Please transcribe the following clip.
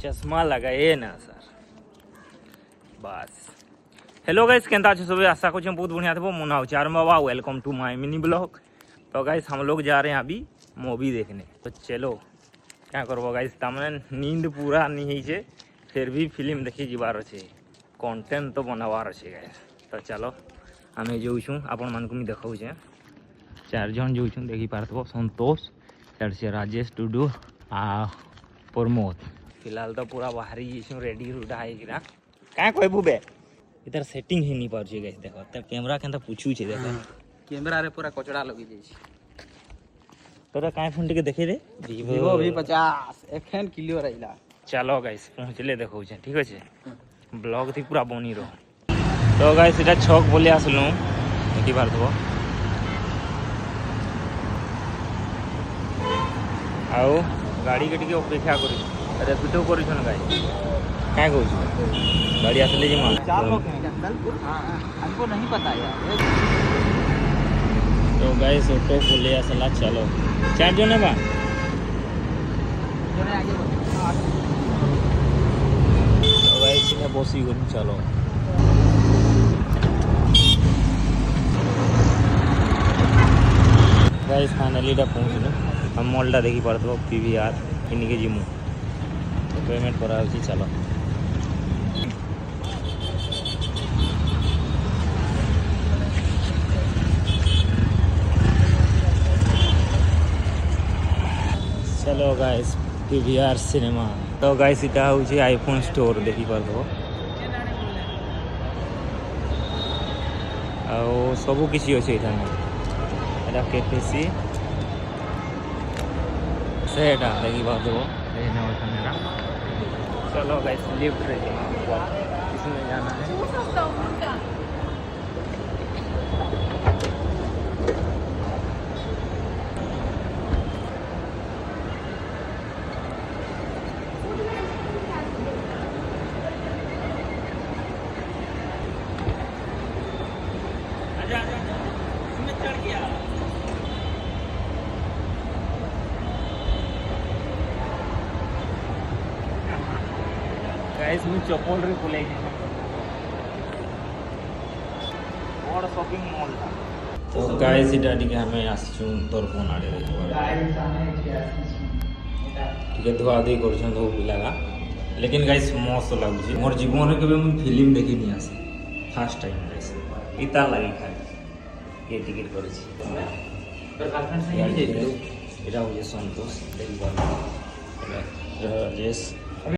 चश्मा लगाए ना सर बस। हेलो गाइस केंता अच्छे सब आशा कुछ बहुत बढ़िया थे मुना चार बाबा welcome to my mini blog. तो गाइस हम लोग जा रहे हैं अभी मूवी देखने। तो चलो क्या करबो गाइस तमने नींद पूरा नहीं है फिर भी फिल्म देखी जीवार अच्छे कंटेंट तो बनावार अच्छे गाइस। तो चलो आम जो आपण मान को देखा चार जन जो देखी पार्थ संतोष से राजेश टुडू आ प्रमोद। फिलहाल तो पूरा बाहरी रेडी रुडा है क्या कहबू बे इधर सेटिंग ही नहीं पार्छ गाइस। देख कैमरा के पूछू देख कैमरा रे पूरा कचड़ा लगी जाई तोरा काय फोन टिके देखे रे Vivo V50 एखन क्लियर आइला। चलो गाइस पहुँचले देखो ठीक अच्छे ब्लॉग थी पूरा बनी रहो। तो गाइस इटा छक बोले आसलु देखी पार्थब आओ गाड़ी के टिके अपेक्षा कर रेपिडो कर गाई क्या कहूँ गाड़ी आसले जी हमको नहीं पता यार। तो गाइस ऑटो बोले आसला चलो चार जन बा तो गाइस इने बसी गलु चलो गाइस फाइनली पहुँचलु हम मॉलटा देखी पार्थ PVR इनके जिमु पेमेंट करा चलो चलो गाइस PVR सिनेमा। तो गाइस इटा हूँ आईफोन स्टोर देखी पार्थ सबू किसी अच्छे यहाँ केफसी से देखी पार्थ चलो गाइस लिफ्ट रे इसमें जाना है। गाइस मैं चप्पल रे खोले बड़ शॉपिंग मॉल था। तो गाइस इटा टिके हमें आसचु दर्पण आड़े टिके धुआ धुई करछन सब पिलागा लेकिन गाइस मस्त लागुଛି मोर जीवन रे केबे मुई फिल्म देखि नि आसे फर्स्ट टाइम गाइस इता लागि खाली ये टिकट करछि पर गर्लफ्रेंड से एटा हो संतोष देखि राजेश